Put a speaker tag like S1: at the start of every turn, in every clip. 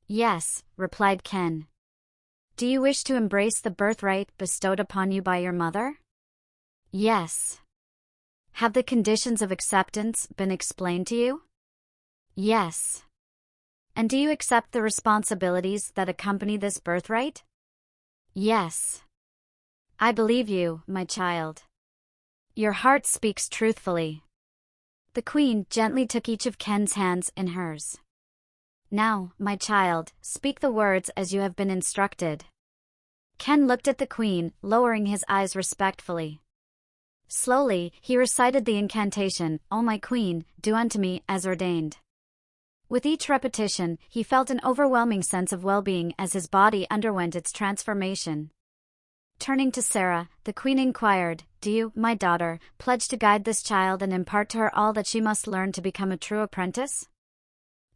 S1: Yes, replied Ken. Do you wish to embrace the birthright bestowed upon you by your mother? Yes. Have the conditions of acceptance been explained to you? Yes. And do you accept the responsibilities that accompany this birthright? Yes. I believe you, my child. Your heart speaks truthfully. The Queen gently took each of Ken's hands in hers. Now, my child, speak the words as you have been instructed. Ken looked at the Queen, lowering his eyes respectfully. Slowly, he recited the incantation, "O my Queen, do unto me as ordained." With each repetition, he felt an overwhelming sense of well-being as his body underwent its transformation. Turning to Sarah, the Queen inquired, "Do you, my daughter, pledge to guide this child and impart to her all that she must learn to become a true apprentice?"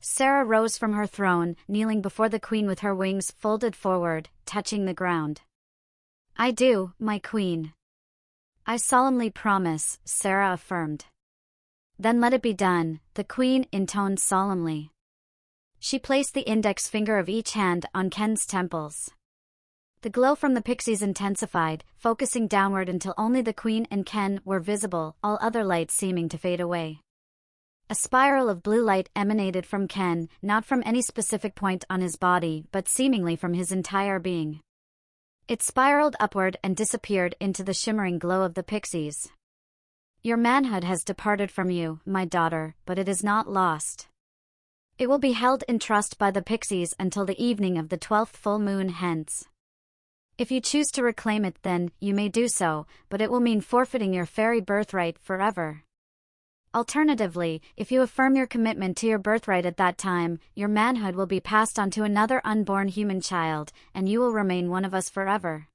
S1: Sarah rose from her throne, kneeling before the Queen with her wings folded forward, touching the ground. "I do, my Queen." "I solemnly promise," Sarah affirmed. "Then let it be done," the Queen intoned solemnly. She placed the index finger of each hand on Ken's temples. The glow from the pixies intensified, focusing downward until only the Queen and Ken were visible, all other light seeming to fade away. A spiral of blue light emanated from Ken, not from any specific point on his body, but seemingly from his entire being. It spiraled upward and disappeared into the shimmering glow of the pixies. "Your manhood has departed from you, my daughter, but it is not lost. It will be held in trust by the pixies until the evening of the 12th full moon hence. If you choose to reclaim it, then you may do so, but it will mean forfeiting your fairy birthright forever. Alternatively, if you affirm your commitment to your birthright at that time, your manhood will be passed on to another unborn human child, and you will remain one of us forever.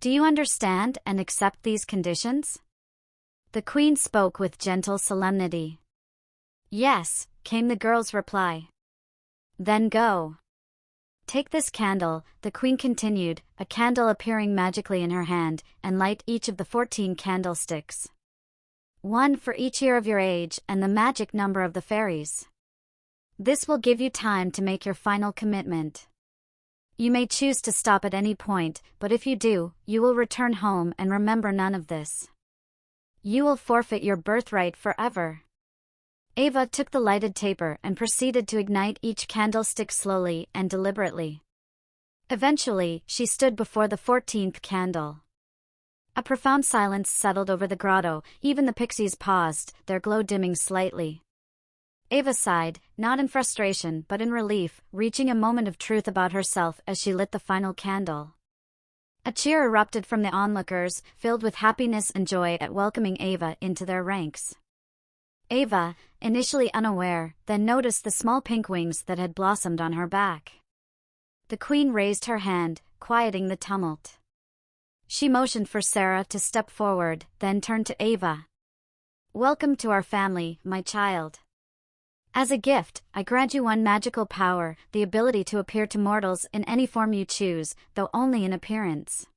S1: Do you understand and accept these conditions?" The Queen spoke with gentle solemnity. "Yes," came the girl's reply. "Then go. Take this candle," the Queen continued, a candle appearing magically in her hand, "and light each of the 14 candlesticks. One for each year of your age and the magic number of the fairies. This will give you time to make your final commitment. You may choose to stop at any point, but if you do, you will return home and remember none of this. You will forfeit your birthright forever." Ava took the lighted taper and proceeded to ignite each candlestick slowly and deliberately. Eventually, she stood before the 14th candle. A profound silence settled over the grotto, even the pixies paused, their glow dimming slightly. Ava sighed, not in frustration but in relief, reaching a moment of truth about herself as she lit the final candle. A cheer erupted from the onlookers, filled with happiness and joy at welcoming Ava into their ranks. Ava, initially unaware, then noticed the small pink wings that had blossomed on her back. The Queen raised her hand, quieting the tumult. She motioned for Sarah to step forward, then turned to Ava. "Welcome to our family, my child. As a gift, I grant you one magical power, the ability to appear to mortals in any form you choose, though only in appearance.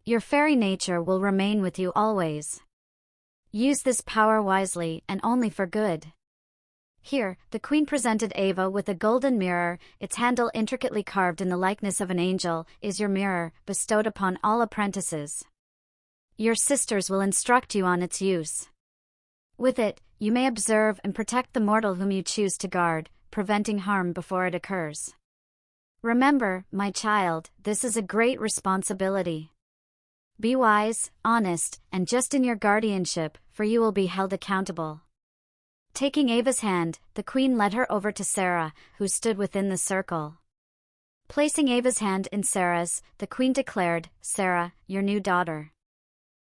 S1: Your fairy nature will remain with you always. Use this power wisely and only for good." Here, the Queen presented Ava with a golden mirror, its handle intricately carved in the likeness of an angel. "Is your mirror, bestowed upon all apprentices. Your sisters will instruct you on its use. With it, you may observe and protect the mortal whom you choose to guard, preventing harm before it occurs. Remember, my child, this is a great responsibility. Be wise, honest, and just in your guardianship, for you will be held accountable." Taking Ava's hand, the Queen led her over to Sarah, who stood within the circle. Placing Ava's hand in Sarah's, the Queen declared, "Sarah, your new daughter."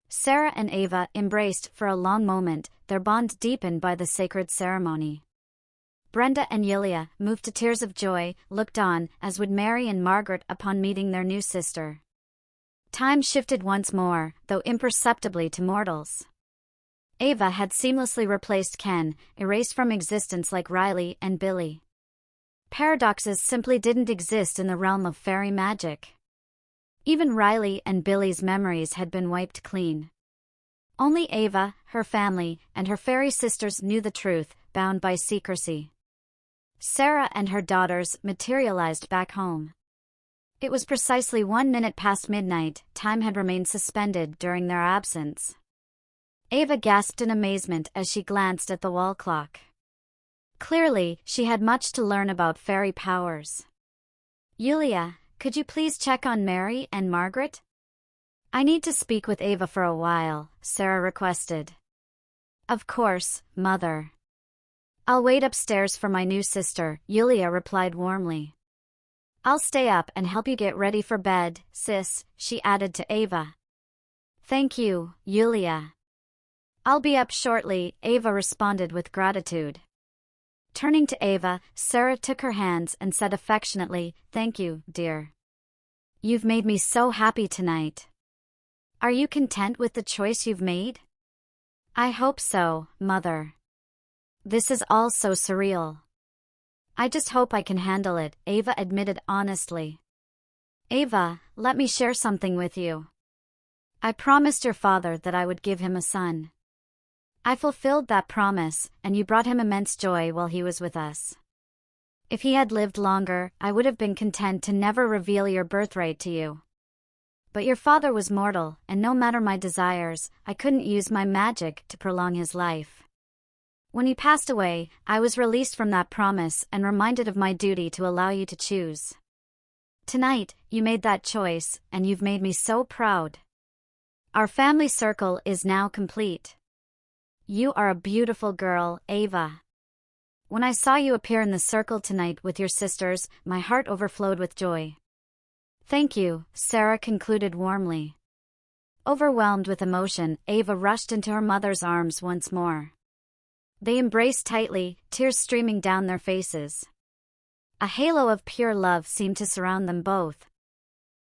S1: Sarah and Ava embraced for a long moment, their bond deepened by the sacred ceremony. Brenda and Yulia, moved to tears of joy, looked on, as would Mary and Margaret upon meeting their new sister. Time shifted once more, though imperceptibly to mortals. Ava had seamlessly replaced Ken, erased from existence like Riley and Billy. Paradoxes simply didn't exist in the realm of fairy magic. Even Riley and Billy's memories had been wiped clean. Only Ava, her family, and her fairy sisters knew the truth, bound by secrecy. Sarah and her daughters materialized back home. It was precisely 1 minute past midnight. Time had remained suspended during their absence. Ava gasped in amazement as she glanced at the wall clock. Clearly, she had much to learn about fairy powers. "Yulia, could you please check on Mary and Margaret? I need to speak with Ava for a while," Sarah requested. "Of course, Mother. I'll wait upstairs for my new sister," Yulia replied warmly. "I'll stay up and help you get ready for bed, sis," she added to Ava. "Thank you, Yulia. I'll be up shortly," Ava responded with gratitude. Turning to Ava, Sarah took her hands and said affectionately, "Thank you, dear. You've made me so happy tonight. Are you content with the choice you've made?" "I hope so, Mother. This is all so surreal. I just hope I can handle it," Ava admitted honestly. "Ava, let me share something with you. I promised your father that I would give him a son. I fulfilled that promise, and you brought him immense joy while he was with us. If he had lived longer, I would have been content to never reveal your birthright to you. But your father was mortal, and no matter my desires, I couldn't use my magic to prolong his life. When he passed away, I was released from that promise and reminded of my duty to allow you to choose. Tonight, you made that choice, and you've made me so proud. Our family circle is now complete. You are a beautiful girl, Ava. When I saw you appear in the circle tonight with your sisters, my heart overflowed with joy." "Thank you," Sarah concluded warmly. Overwhelmed with emotion, Ava rushed into her mother's arms once more. They embraced tightly, tears streaming down their faces. A halo of pure love seemed to surround them both.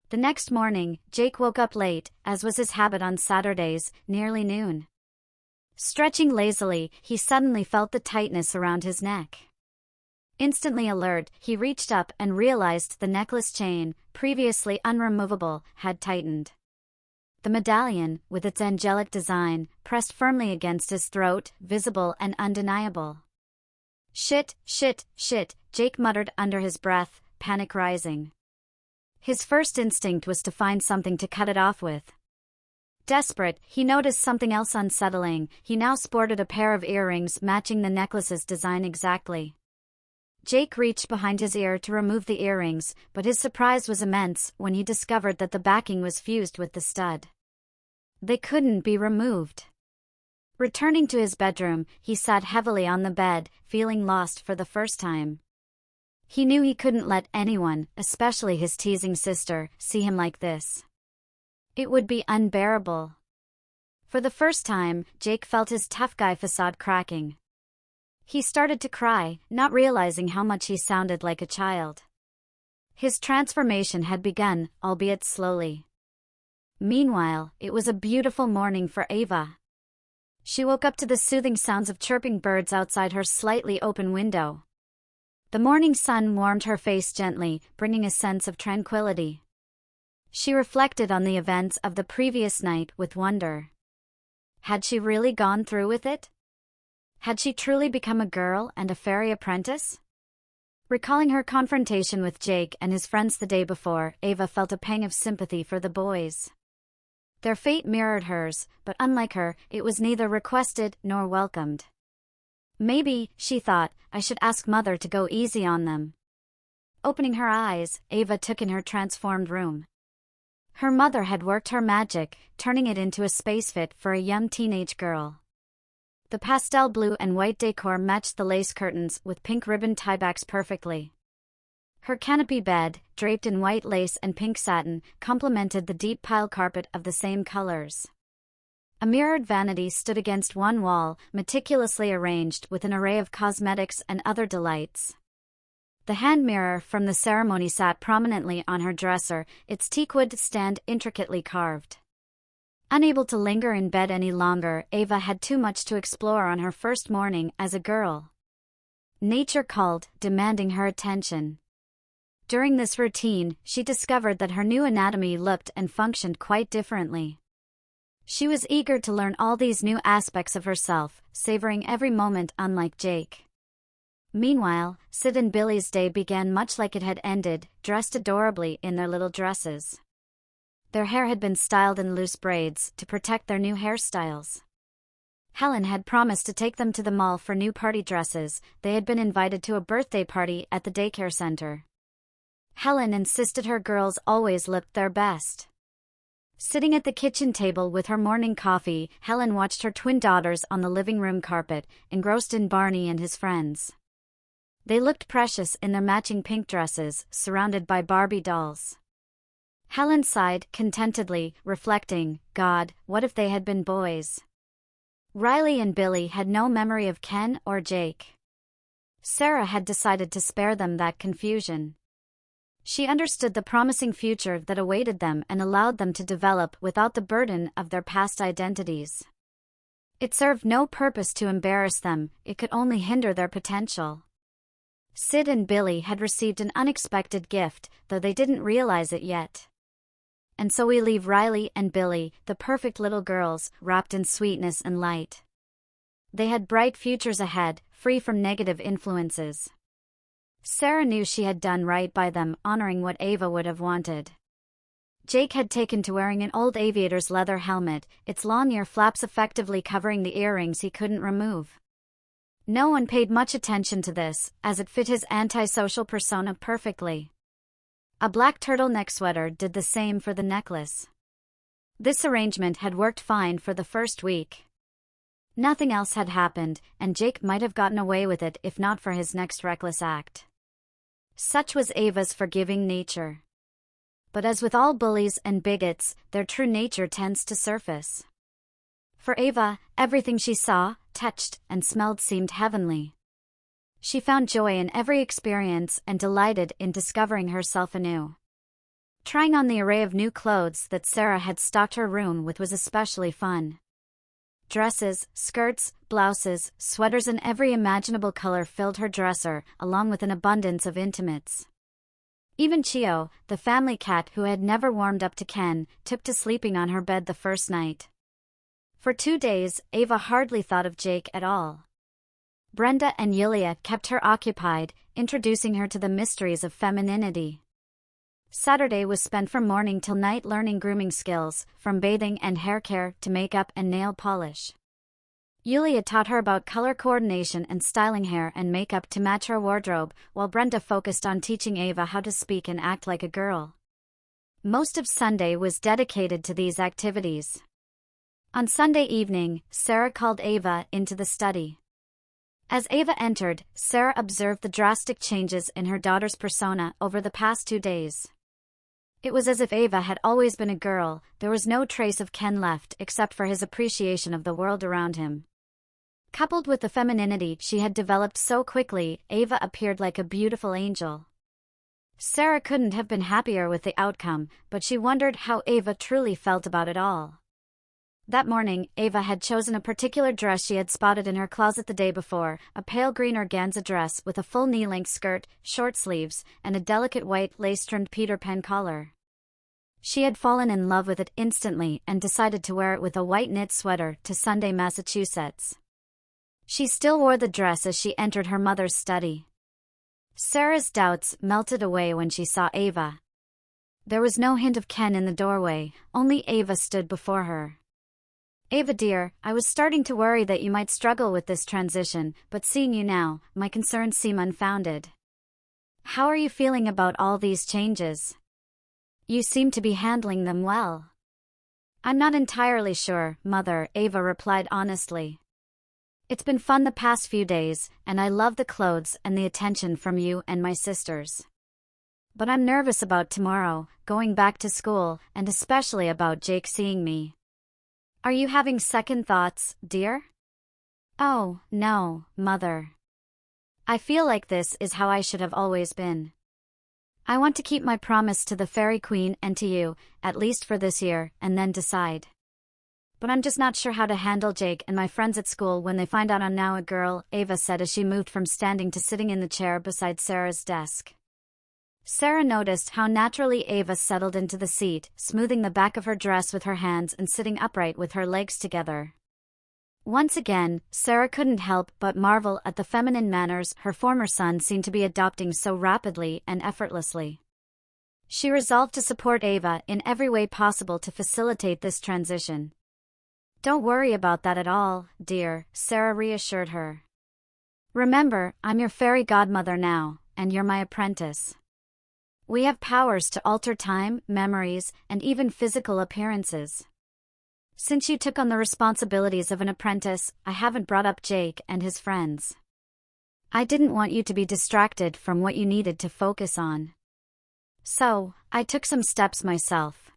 S1: The next morning, Jake woke up late, as was his habit on Saturdays, nearly noon. Stretching lazily, he suddenly felt the tightness around his neck. Instantly alert, he reached up and realized the necklace chain, previously unremovable, had tightened. The medallion, with its angelic design, pressed firmly against his throat, visible and undeniable. Shit, Jake muttered under his breath, panic rising. His first instinct was to find something to cut it off with. Desperate, he noticed something else unsettling. He now sported a pair of earrings matching the necklace's design exactly. Jake reached behind his ear to remove the earrings, but his surprise was immense when he discovered that the backing was fused with the stud. They couldn't be removed. Returning to his bedroom, he sat heavily on the bed, feeling lost for the first time. He knew he couldn't let anyone, especially his teasing sister, see him like this. It would be unbearable. For the first time, Jake felt his tough guy facade cracking. He started to cry, not realizing how much he sounded like a child. His transformation had begun, albeit slowly. Meanwhile, it was a beautiful morning for Ava. She woke up to the soothing sounds of chirping birds outside her slightly open window. The morning sun warmed her face gently, bringing a sense of tranquility. She reflected on the events of the previous night with wonder. Had she really gone through with it? Had she truly become a girl and a fairy apprentice? Recalling her confrontation with Jake and his friends the day before, Ava felt a pang of sympathy for the boys. Their fate mirrored hers, but unlike her, it was neither requested nor welcomed. Maybe, she thought, I should ask Mother to go easy on them. Opening her eyes, Ava took in her transformed room. Her mother had worked her magic, turning it into a space fit for a young teenage girl. The pastel blue and white decor matched the lace curtains with pink ribbon tiebacks perfectly. Her canopy bed, draped in white lace and pink satin, complemented the deep pile carpet of the same colors. A mirrored vanity stood against one wall, meticulously arranged with an array of cosmetics and other delights. The hand mirror from the ceremony sat prominently on her dresser, its teakwood stand intricately carved. Unable to linger in bed any longer, Ava had too much to explore on her first morning as a girl. Nature called, demanding her attention. During this routine, she discovered that her new anatomy looked and functioned quite differently. She was eager to learn all these new aspects of herself, savoring every moment unlike Jake. Meanwhile, Sid and Billy's day began much like it had ended, dressed adorably in their little dresses. Their hair had been styled in loose braids to protect their new hairstyles. Helen had promised to take them to the mall for new party dresses. They had been invited to a birthday party at the daycare center. Helen insisted her girls always looked their best. Sitting at the kitchen table with her morning coffee, Helen watched her twin daughters on the living room carpet, engrossed in Barney and his friends. They looked precious in their matching pink dresses, surrounded by Barbie dolls. Helen sighed contentedly, reflecting, God, what if they had been boys? Riley and Billy had no memory of Ken or Jake. Sarah had decided to spare them that confusion. She understood the promising future that awaited them and allowed them to develop without the burden of their past identities. It served no purpose to embarrass them, it could only hinder their potential. Sid and Billy had received an unexpected gift, though they didn't realize it yet. And so we leave Riley and Billy, the perfect little girls, wrapped in sweetness and light. They had bright futures ahead, free from negative influences. Sarah knew she had done right by them, honoring what Ava would have wanted. Jake had taken to wearing an old aviator's leather helmet, its long ear flaps effectively covering the earrings he couldn't remove. No one paid much attention to this, as it fit his antisocial persona perfectly. A black turtleneck sweater did the same for the necklace. This arrangement had worked fine for the first week. Nothing else had happened, and Jake might have gotten away with it if not for his next reckless act. Such was Ava's forgiving nature. But as with all bullies and bigots, their true nature tends to surface. For Ava, everything she saw, touched, and smelled seemed heavenly. She found joy in every experience and delighted in discovering herself anew. Trying on the array of new clothes that Sarah had stocked her room with was especially fun. Dresses, skirts, blouses, sweaters in every imaginable color filled her dresser, along with an abundance of intimates. Even Chio, the family cat who had never warmed up to Ken, took to sleeping on her bed the first night. For 2 days, Ava hardly thought of Jake at all. Brenda and Yulia kept her occupied, introducing her to the mysteries of femininity. Saturday was spent from morning till night learning grooming skills, from bathing and hair care to makeup and nail polish. Yulia taught her about color coordination and styling hair and makeup to match her wardrobe, while Brenda focused on teaching Ava how to speak and act like a girl. Most of Sunday was dedicated to these activities. On Sunday evening, Sarah called Ava into the study. As Ava entered, Sarah observed the drastic changes in her daughter's persona over the past 2 days. It was as if Ava had always been a girl. There was no trace of Ken left except for his appreciation of the world around him. Coupled with the femininity she had developed so quickly, Ava appeared like a beautiful angel. Sarah couldn't have been happier with the outcome, but she wondered how Ava truly felt about it all. That morning, Ava had chosen a particular dress she had spotted in her closet the day before, a pale green organza dress with a full knee-length skirt, short sleeves, and a delicate white lace-trimmed Peter Pan collar. She had fallen in love with it instantly and decided to wear it with a white knit sweater to Sunday, Massachusetts. She still wore the dress as she entered her mother's study. Sarah's doubts melted away when she saw Ava. There was no hint of Ken in the doorway, only Ava stood before her. Ava dear, I was starting to worry that you might struggle with this transition, but seeing you now, my concerns seem unfounded. How are you feeling about all these changes? You seem to be handling them well. I'm not entirely sure, Mother, Ava replied honestly. It's been fun the past few days, and I love the clothes and the attention from you and my sisters. But I'm nervous about tomorrow, going back to school, and especially about Jake seeing me. Are you having second thoughts, dear? Oh, no, Mother. I feel like this is how I should have always been. I want to keep my promise to the Fairy Queen and to you, at least for this year, and then decide. But I'm just not sure how to handle Jake and my friends at school when they find out I'm now a girl, Ava said as she moved from standing to sitting in the chair beside Sarah's desk. Sarah noticed how naturally Ava settled into the seat, smoothing the back of her dress with her hands and sitting upright with her legs together. Once again, Sarah couldn't help but marvel at the feminine manners her former son seemed to be adopting so rapidly and effortlessly. She resolved to support Ava in every way possible to facilitate this transition. "Don't worry about that at all, dear," Sarah reassured her. "Remember, I'm your fairy godmother now, and you're my apprentice. We have powers to alter time, memories, and even physical appearances. Since you took on the responsibilities of an apprentice, I haven't brought up Jake and his friends. I didn't want you to be distracted from what you needed to focus on. So, I took some steps myself."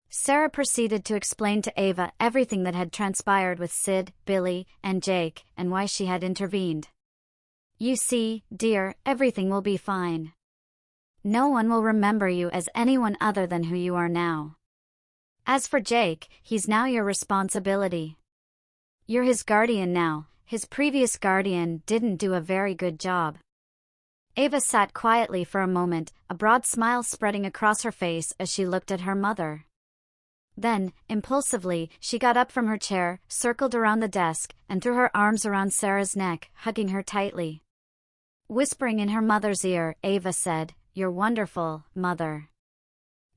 S1: Sarah proceeded to explain to Ava everything that had transpired with Sid, Billy, and Jake, and why she had intervened. "You see, dear, everything will be fine. No one will remember you as anyone other than who you are now. As for Jake, he's now your responsibility. You're his guardian now. His previous guardian didn't do a very good job." Ava sat quietly for a moment, a broad smile spreading across her face as she looked at her mother. Then, impulsively, she got up from her chair, circled around the desk, and threw her arms around Sarah's neck, hugging her tightly. Whispering in her mother's ear, Ava said, "You're wonderful, Mother.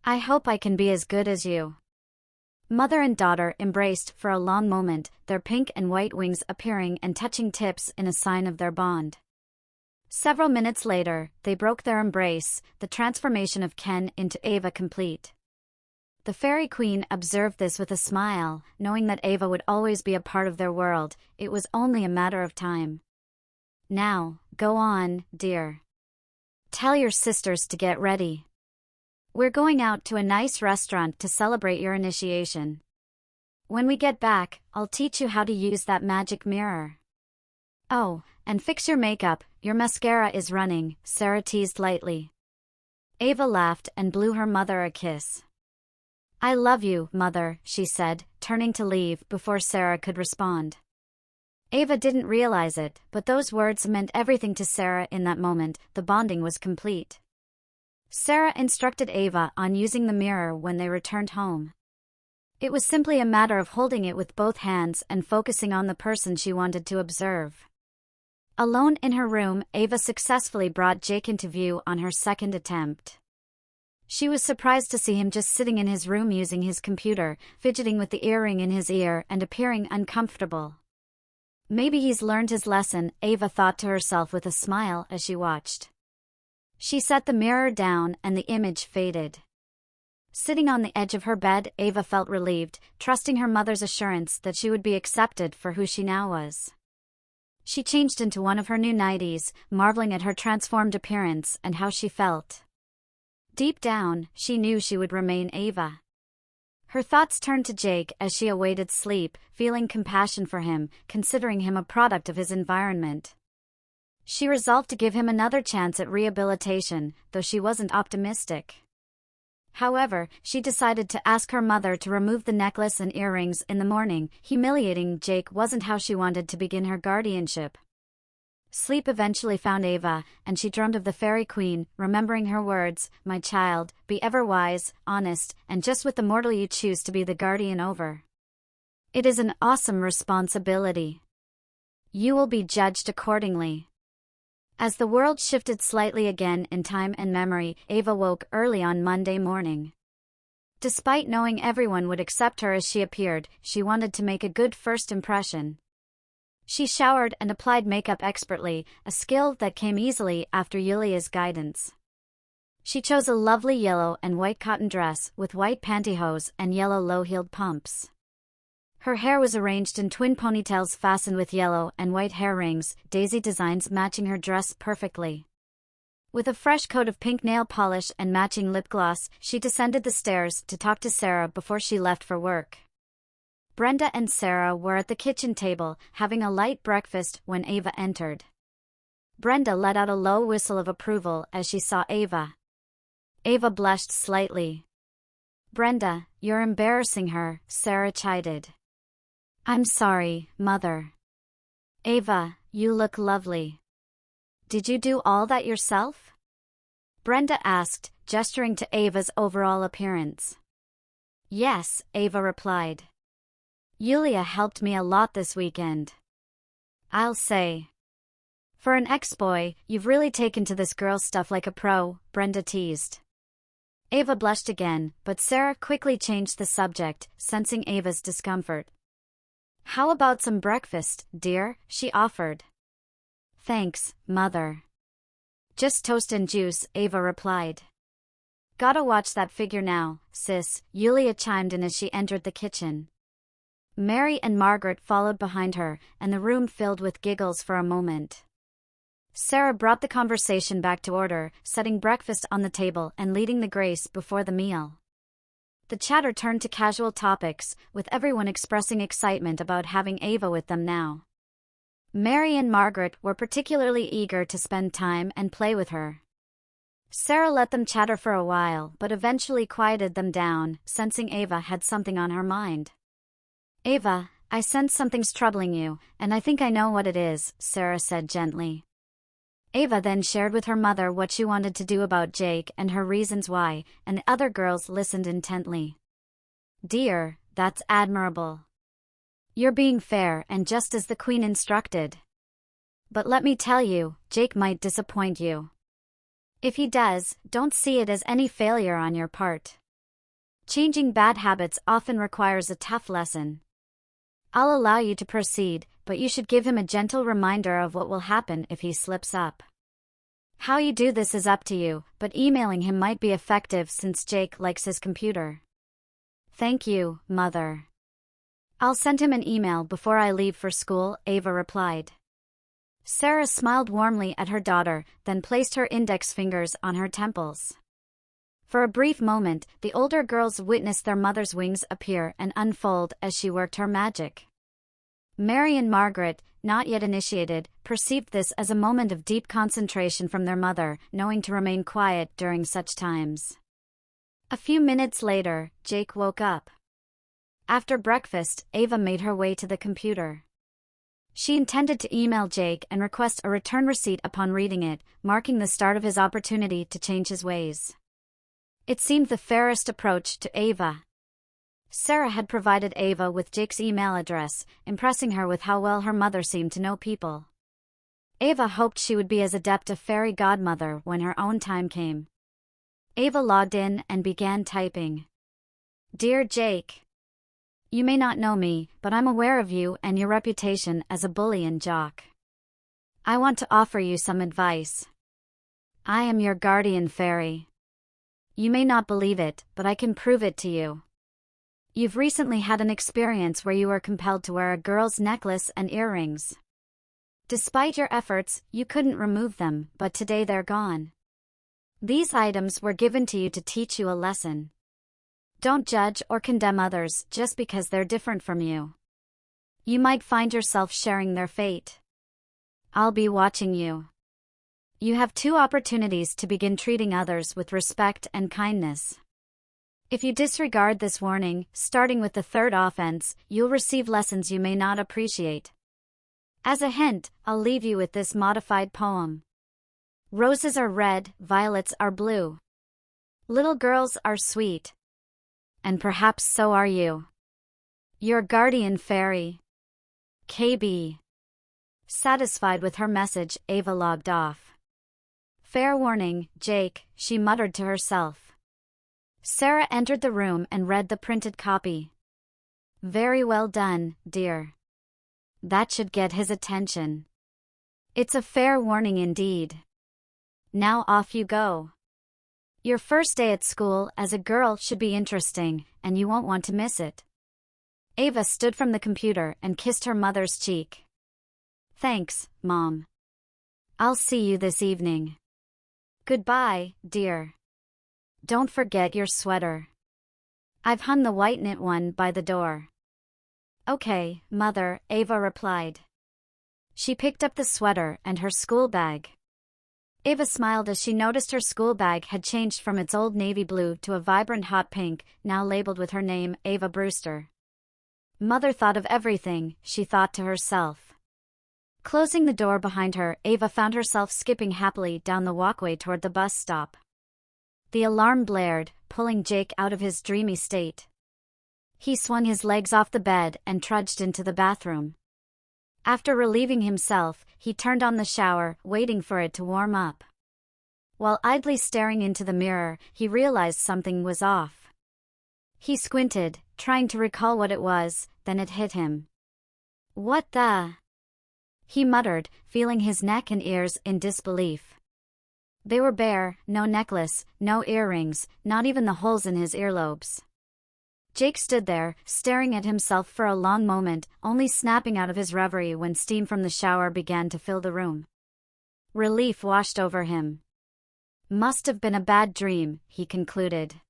S1: I hope I can be as good as you." Mother and daughter embraced for a long moment, their pink and white wings appearing and touching tips in a sign of their bond. Several minutes later, they broke their embrace, the transformation of Ken into Ava complete. The Fairy Queen observed this with a smile, knowing that Ava would always be a part of their world. It was only a matter of time. "Now, go on, dear. Tell your sisters to get ready. We're going out to a nice restaurant to celebrate your initiation. When we get back, I'll teach you how to use that magic mirror. Oh, and fix your makeup, your mascara is running," Sarah teased lightly. Ava laughed and blew her mother a kiss. "I love you, Mother," she said, turning to leave before Sarah could respond. Ava didn't realize it, but those words meant everything to Sarah in that moment. The bonding was complete. Sarah instructed Ava on using the mirror when they returned home. It was simply a matter of holding it with both hands and focusing on the person she wanted to observe. Alone in her room, Ava successfully brought Jake into view on her second attempt. She was surprised to see him just sitting in his room using his computer, fidgeting with the earring in his ear and appearing uncomfortable. "Maybe he's learned his lesson," Ava thought to herself with a smile as she watched. She set the mirror down and the image faded. Sitting on the edge of her bed, Ava felt relieved, trusting her mother's assurance that she would be accepted for who she now was. She changed into one of her new nighties, marveling at her transformed appearance and how she felt. Deep down, she knew she would remain Ava. Her thoughts turned to Jake as she awaited sleep, feeling compassion for him, considering him a product of his environment. She resolved to give him another chance at rehabilitation, though she wasn't optimistic. However, she decided to ask her mother to remove the necklace and earrings in the morning. Humiliating Jake wasn't how she wanted to begin her guardianship. Sleep eventually found Ava, and she dreamed of the Fairy Queen, remembering her words, "My child, be ever wise, honest, and just with the mortal you choose to be the guardian over. It is an awesome responsibility. You will be judged accordingly." As the world shifted slightly again in time and memory, Ava woke early on Monday morning. Despite knowing everyone would accept her as she appeared, she wanted to make a good first impression. She showered and applied makeup expertly, a skill that came easily after Yulia's guidance. She chose a lovely yellow and white cotton dress with white pantyhose and yellow low-heeled pumps. Her hair was arranged in twin ponytails fastened with yellow and white hair rings, daisy designs matching her dress perfectly. With a fresh coat of pink nail polish and matching lip gloss, she descended the stairs to talk to Sarah before she left for work. Brenda and Sarah were at the kitchen table, having a light breakfast when Ava entered. Brenda let out a low whistle of approval as she saw Ava. Ava blushed slightly. "Brenda, you're embarrassing her," Sarah chided. "I'm sorry, Mother." "Ava, you look lovely. Did you do all that yourself?" Brenda asked, gesturing to Ava's overall appearance. "Yes," Ava replied. Yulia helped me a lot this weekend. I'll say. For an ex-boy, you've really taken to this girl stuff like a pro, Brenda teased. Ava blushed again, but Sarah quickly changed the subject, sensing Ava's discomfort. How about some breakfast, dear? She offered. Thanks, Mother. Just toast and juice, Ava replied. Gotta watch that figure now, sis, Yulia chimed in as she entered the kitchen. Mary and Margaret followed behind her, and the room filled with giggles for a moment. Sarah brought the conversation back to order, setting breakfast on the table and leading the grace before the meal. The chatter turned to casual topics, with everyone expressing excitement about having Ava with them now. Mary and Margaret were particularly eager to spend time and play with her. Sarah let them chatter for a while but eventually quieted them down, sensing Ava had something on her mind. Ava, I sense something's troubling you, and I think I know what it is, Sarah said gently. Ava then shared with her mother what she wanted to do about Jake and her reasons why, and the other girls listened intently. Dear, that's admirable. You're being fair and just as the Queen instructed. But let me tell you, Jake might disappoint you. If he does, don't see it as any failure on your part. Changing bad habits often requires a tough lesson. I'll allow you to proceed, but you should give him a gentle reminder of what will happen if he slips up. How you do this is up to you, but emailing him might be effective since Jake likes his computer. Thank you, Mother. I'll send him an email before I leave for school, Ava replied. Sarah smiled warmly at her daughter, then placed her index fingers on her temples. For a brief moment, the older girls witnessed their mother's wings appear and unfold as she worked her magic. Mary and Margaret, not yet initiated, perceived this as a moment of deep concentration from their mother, knowing to remain quiet during such times. A few minutes later, Jake woke up. After breakfast, Ava made her way to the computer. She intended to email Jake and request a return receipt upon reading it, marking the start of his opportunity to change his ways. It seemed the fairest approach to Ava. Sarah had provided Ava with Jake's email address, impressing her with how well her mother seemed to know people. Ava hoped she would be as adept a fairy godmother when her own time came. Ava logged in and began typing. Dear Jake. You may not know me, but I'm aware of you and your reputation as a bully and jock. I want to offer you some advice. I am your guardian fairy. You may not believe it, but I can prove it to you. You've recently had an experience where you were compelled to wear a girl's necklace and earrings. Despite your efforts, you couldn't remove them, but today they're gone. These items were given to you to teach you a lesson. Don't judge or condemn others just because they're different from you. You might find yourself sharing their fate. I'll be watching you. You have 2 opportunities to begin treating others with respect and kindness. If you disregard this warning, starting with the 3rd offense, you'll receive lessons you may not appreciate. As a hint, I'll leave you with this modified poem. Roses are red, violets are blue. Little girls are sweet. And perhaps so are you. Your guardian fairy. KB. Satisfied with her message, Ava logged off. Fair warning, Jake, she muttered to herself. Sarah entered the room and read the printed copy. Very well done, dear. That should get his attention. It's a fair warning indeed. Now off you go. Your first day at school as a girl should be interesting, and you won't want to miss it. Ava stood from the computer and kissed her mother's cheek. Thanks, Mom. I'll see you this evening. Goodbye, dear. Don't forget your sweater. I've hung the white knit one by the door. Okay, Mother, Ava replied. She picked up the sweater and her school bag. Ava smiled as she noticed her school bag had changed from its old navy blue to a vibrant hot pink, now labeled with her name, Ava Brewster. Mother thought of everything, she thought to herself. Closing the door behind her, Ava found herself skipping happily down the walkway toward the bus stop. The alarm blared, pulling Jake out of his dreamy state. He swung his legs off the bed and trudged into the bathroom. After relieving himself, he turned on the shower, waiting for it to warm up. While idly staring into the mirror, he realized something was off. He squinted, trying to recall what it was, then it hit him. "What the?" he muttered, feeling his neck and ears in disbelief. They were bare, no necklace, no earrings, not even the holes in his earlobes. Jake stood there, staring at himself for a long moment, only snapping out of his reverie when steam from the shower began to fill the room. Relief washed over him. Must have been a bad dream, he concluded.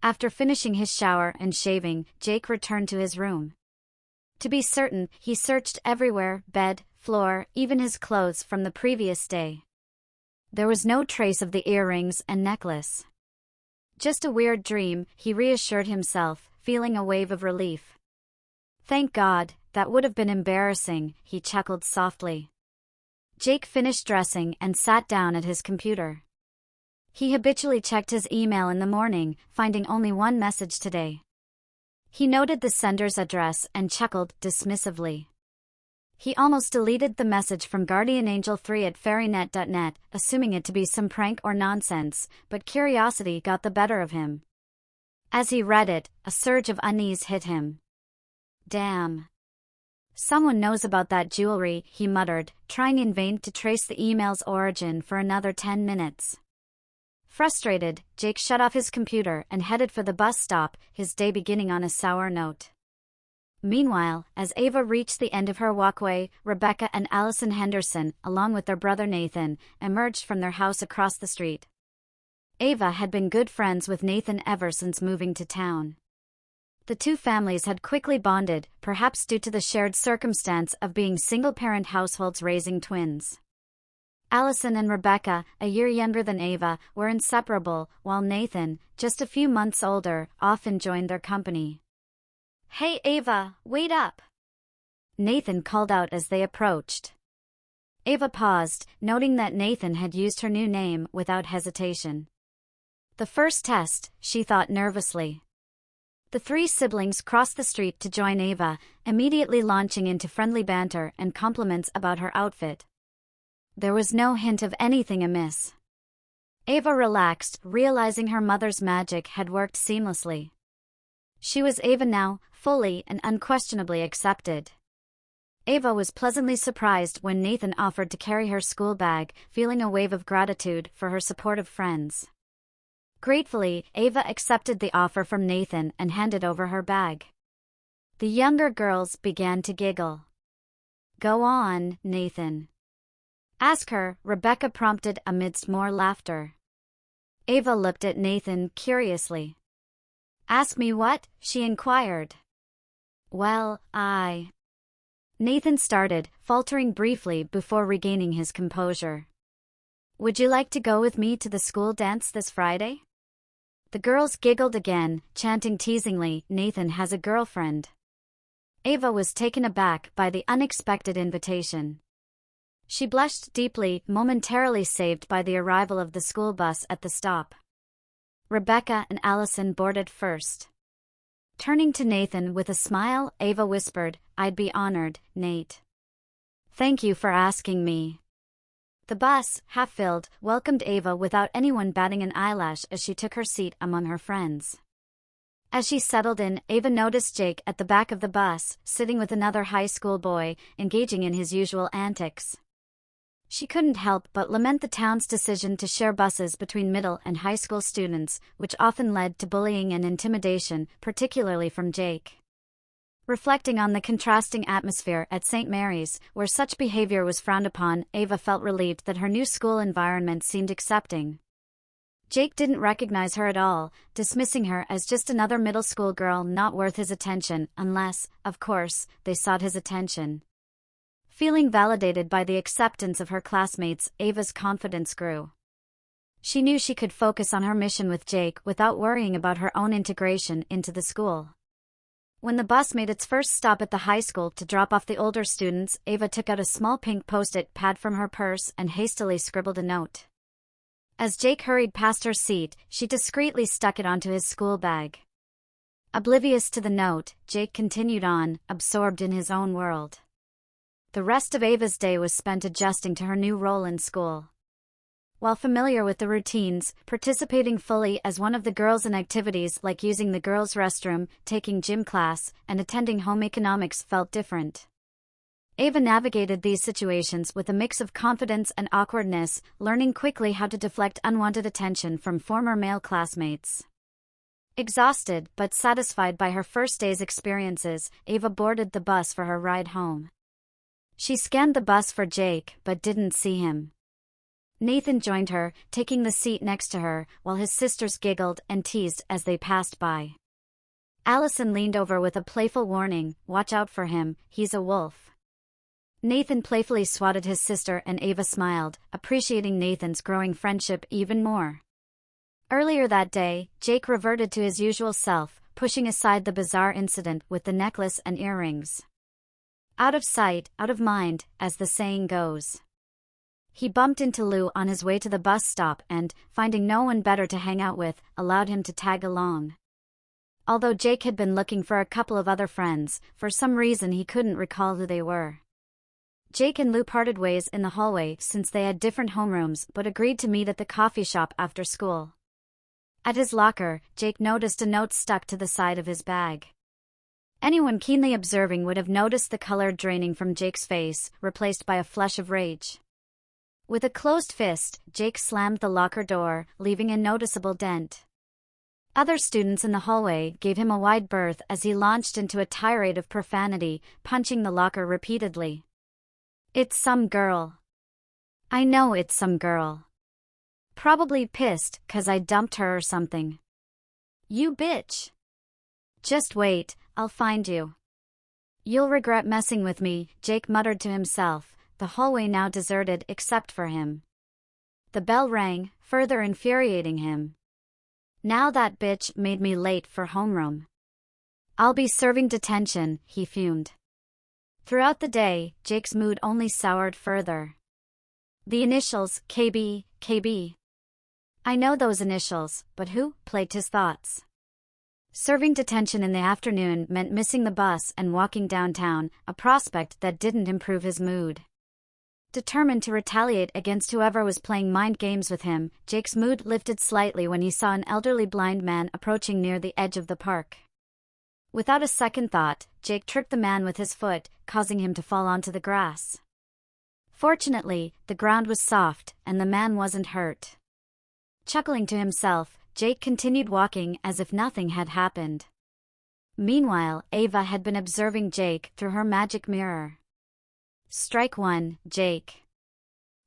S1: After finishing his shower and shaving, Jake returned to his room. To be certain, he searched everywhere, bed, floor, even his clothes from the previous day. There was no trace of the earrings and necklace. Just a weird dream, he reassured himself, feeling a wave of relief. Thank God, that would have been embarrassing, he chuckled softly. Jake finished dressing and sat down at his computer. He habitually checked his email in the morning, finding only one message today. He noted the sender's address and chuckled dismissively. He almost deleted the message from guardianangel3@fairynet.net, assuming it to be some prank or nonsense, but curiosity got the better of him. As he read it, a surge of unease hit him. Damn. Someone knows about that jewelry, he muttered, trying in vain to trace the email's origin for another 10 minutes. Frustrated, Jake shut off his computer and headed for the bus stop, his day beginning on a sour note. Meanwhile, as Ava reached the end of her walkway, Rebecca and Allison Henderson, along with their brother Nathan, emerged from their house across the street. Ava had been good friends with Nathan ever since moving to town. The two families had quickly bonded, perhaps due to the shared circumstance of being single-parent households raising twins. Allison and Rebecca, a year younger than Ava, were inseparable, while Nathan, just a few months older, often joined their company. "Hey Ava, wait up!" Nathan called out as they approached. Ava paused, noting that Nathan had used her new name without hesitation. The first test, she thought nervously. The three siblings crossed the street to join Ava, immediately launching into friendly banter and compliments about her outfit. There was no hint of anything amiss. Ava relaxed, realizing her mother's magic had worked seamlessly. She was Ava now, fully and unquestionably accepted. Ava was pleasantly surprised when Nathan offered to carry her school bag, feeling a wave of gratitude for her supportive friends. Gratefully, Ava accepted the offer from Nathan and handed over her bag. The younger girls began to giggle. "Go on, Nathan." "Ask her," Rebecca prompted amidst more laughter. Ava looked at Nathan curiously. "Ask me what?" she inquired. "Well, Nathan started, faltering briefly before regaining his composure. "Would you like to go with me to the school dance this Friday?" The girls giggled again, chanting teasingly, "Nathan has a girlfriend." Ava was taken aback by the unexpected invitation. She blushed deeply, momentarily saved by the arrival of the school bus at the stop. Rebecca and Allison boarded first. Turning to Nathan with a smile, Ava whispered, "I'd be honored, Nate. Thank you for asking me." The bus, half-filled, welcomed Ava without anyone batting an eyelash as she took her seat among her friends. As she settled in, Ava noticed Jake at the back of the bus, sitting with another high school boy, engaging in his usual antics. She couldn't help but lament the town's decision to share buses between middle and high school students, which often led to bullying and intimidation, particularly from Jake. Reflecting on the contrasting atmosphere at St. Mary's, where such behavior was frowned upon, Ava felt relieved that her new school environment seemed accepting. Jake didn't recognize her at all, dismissing her as just another middle school girl not worth his attention, unless, of course, they sought his attention. Feeling validated by the acceptance of her classmates, Ava's confidence grew. She knew she could focus on her mission with Jake without worrying about her own integration into the school. When the bus made its first stop at the high school to drop off the older students, Ava took out a small pink post-it pad from her purse and hastily scribbled a note. As Jake hurried past her seat, she discreetly stuck it onto his school bag. Oblivious to the note, Jake continued on, absorbed in his own world. The rest of Ava's day was spent adjusting to her new role in school. While familiar with the routines, participating fully as one of the girls in activities like using the girls' restroom, taking gym class, and attending home economics felt different. Ava navigated these situations with a mix of confidence and awkwardness, learning quickly how to deflect unwanted attention from former male classmates. Exhausted but satisfied by her first day's experiences, Ava boarded the bus for her ride home. She scanned the bus for Jake but didn't see him. Nathan joined her, taking the seat next to her, while his sisters giggled and teased as they passed by. Allison leaned over with a playful warning, "Watch out for him, he's a wolf." Nathan playfully swatted his sister and Ava smiled, appreciating Nathan's growing friendship even more. Earlier that day, Jake reverted to his usual self, pushing aside the bizarre incident with the necklace and earrings. Out of sight, out of mind, as the saying goes. He bumped into Lou on his way to the bus stop and, finding no one better to hang out with, allowed him to tag along. Although Jake had been looking for a couple of other friends, for some reason he couldn't recall who they were. Jake and Lou parted ways in the hallway since they had different homerooms but agreed to meet at the coffee shop after school. At his locker, Jake noticed a note stuck to the side of his bag. Anyone keenly observing would have noticed the color draining from Jake's face, replaced by a flush of rage. With a closed fist, Jake slammed the locker door, leaving a noticeable dent. Other students in the hallway gave him a wide berth as he launched into a tirade of profanity, punching the locker repeatedly. "It's some girl. I know it's some girl. Probably pissed 'cause I dumped her or something. You bitch. Just wait, I'll find you. You'll regret messing with me," Jake muttered to himself, the hallway now deserted except for him. The bell rang, further infuriating him. "Now that bitch made me late for homeroom. I'll be serving detention," he fumed. Throughout the day, Jake's mood only soured further. The initials, KB, KB. I know those initials, but who? Plagued his thoughts. Serving detention in the afternoon meant missing the bus and walking downtown, a prospect that didn't improve his mood. Determined to retaliate against whoever was playing mind games with him, Jake's mood lifted slightly when he saw an elderly blind man approaching near the edge of the park. Without a second thought, Jake tripped the man with his foot, causing him to fall onto the grass. Fortunately, the ground was soft, and the man wasn't hurt. Chuckling to himself, Jake continued walking as if nothing had happened. Meanwhile, Ava had been observing Jake through her magic mirror. "Strike one, Jake.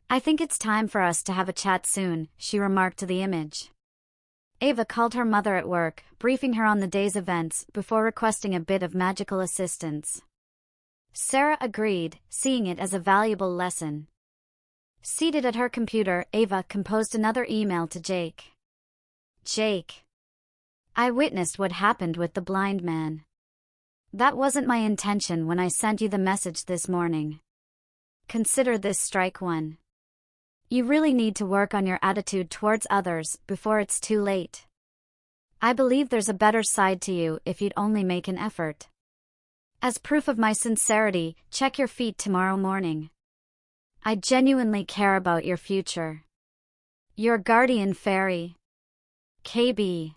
S1: I think it's time for us to have a chat soon," she remarked to the image. Ava called her mother at work, briefing her on the day's events before requesting a bit of magical assistance. Sarah agreed, seeing it as a valuable lesson. Seated at her computer, Ava composed another email to Jake. "Jake. I witnessed what happened with the blind man. That wasn't my intention when I sent you the message this morning. Consider this strike one. You really need to work on your attitude towards others before it's too late. I believe there's a better side to you if you'd only make an effort. As proof of my sincerity, check your feet tomorrow morning. I genuinely care about your future. Your guardian fairy. KB."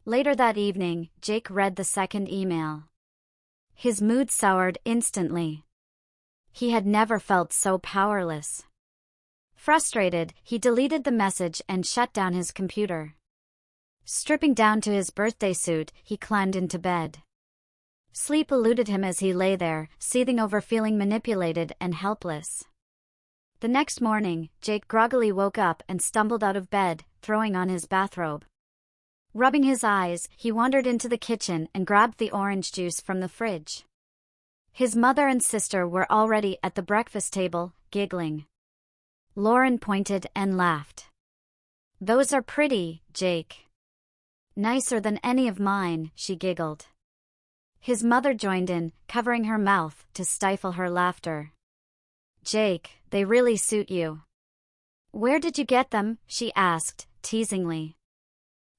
S1: Later that evening, Jake read the second email. His mood soured instantly. He had never felt so powerless. Frustrated, he deleted the message and shut down his computer. Stripping down to his birthday suit, he climbed into bed. Sleep eluded him as he lay there, seething over feeling manipulated and helpless. The next morning, Jake groggily woke up and stumbled out of bed, throwing on his bathrobe. Rubbing his eyes, he wandered into the kitchen and grabbed the orange juice from the fridge. His mother and sister were already at the breakfast table, giggling. Lauren pointed and laughed. "Those are pretty, Jake." "Nicer than any of mine," she giggled. His mother joined in, covering her mouth to stifle her laughter. "Jake, they really suit you." "Where did you get them?" she asked, teasingly.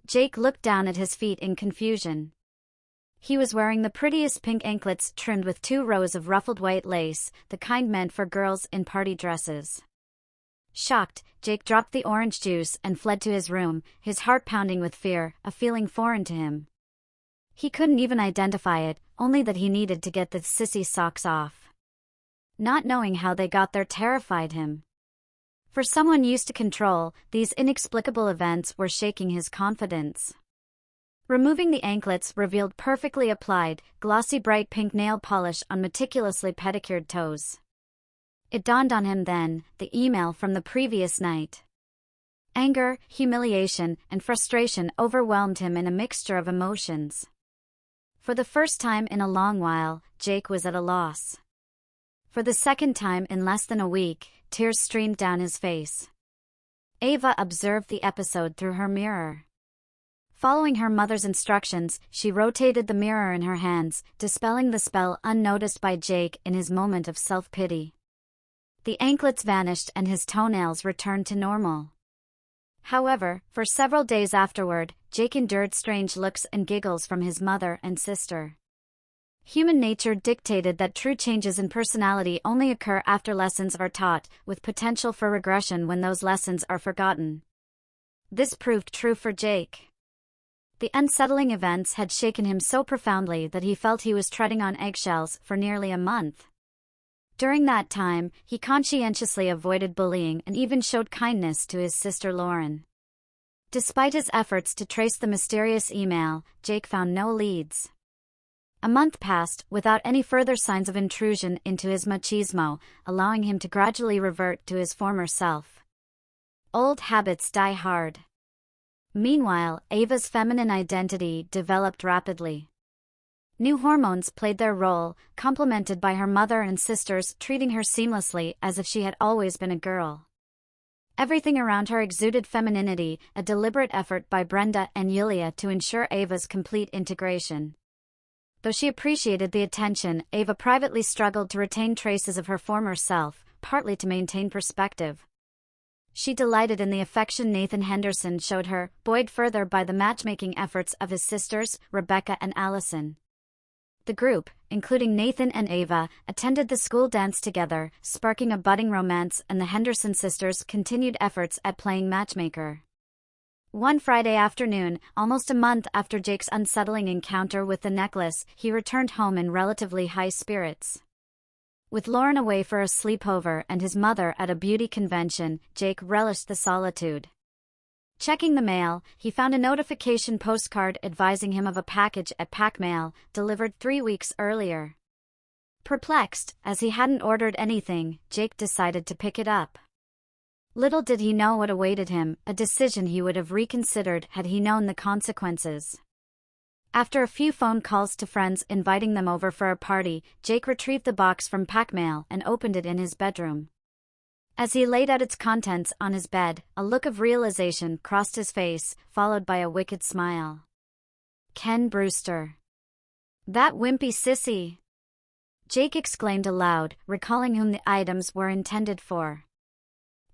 S1: Jake looked down at his feet in confusion. He was wearing the prettiest pink anklets trimmed with 2 rows of ruffled white lace, the kind meant for girls in party dresses. Shocked, Jake dropped the orange juice and fled to his room, his heart pounding with fear, a feeling foreign to him. He couldn't even identify it, only that he needed to get the Sissy socks off. Not knowing how they got there terrified him. For someone used to control, these inexplicable events were shaking his confidence. Removing the anklets revealed perfectly applied, glossy bright pink nail polish on meticulously pedicured toes. It dawned on him then, the email from the previous night. Anger, humiliation, and frustration overwhelmed him in a mixture of emotions. For the first time in a long while, Jake was at a loss. For the second time in less than a week, tears streamed down his face. Ava observed the episode through her mirror. Following her mother's instructions, she rotated the mirror in her hands, dispelling the spell unnoticed by Jake in his moment of self-pity. The anklets vanished and his toenails returned to normal. However, for several days afterward, Jake endured strange looks and giggles from his mother and sister. Human nature dictated that true changes in personality only occur after lessons are taught, with potential for regression when those lessons are forgotten. This proved true for Jake. The unsettling events had shaken him so profoundly that he felt he was treading on eggshells for nearly a month. During that time, he conscientiously avoided bullying and even showed kindness to his sister Lauren. Despite his efforts to trace the mysterious email, Jake found no leads. A month passed without any further signs of intrusion into his machismo, allowing him to gradually revert to his former self. Old habits die hard. Meanwhile, Ava's feminine identity developed rapidly. New hormones played their role, complemented by her mother and sisters treating her seamlessly as if she had always been a girl. Everything around her exuded femininity, a deliberate effort by Brenda and Yulia to ensure Ava's complete integration. Though she appreciated the attention, Ava privately struggled to retain traces of her former self, partly to maintain perspective. She delighted in the affection Nathan Henderson showed her, buoyed further by the matchmaking efforts of his sisters, Rebecca and Allison. The group, including Nathan and Ava, attended the school dance together, sparking a budding romance, and the Henderson sisters' continued efforts at playing matchmaker. One Friday afternoon, almost a month after Jake's unsettling encounter with the necklace, he returned home in relatively high spirits. With Lauren away for a sleepover and his mother at a beauty convention, Jake relished the solitude. Checking the mail, he found a notification postcard advising him of a package at Pack Mail, delivered 3 weeks earlier. Perplexed, as he hadn't ordered anything, Jake decided to pick it up. Little did he know what awaited him, a decision he would have reconsidered had he known the consequences. After a few phone calls to friends inviting them over for a party, Jake retrieved the box from Pack Mail and opened it in his bedroom. As he laid out its contents on his bed, a look of realization crossed his face, followed by a wicked smile. Ken Brewster. That wimpy sissy! Jake exclaimed aloud, recalling whom the items were intended for.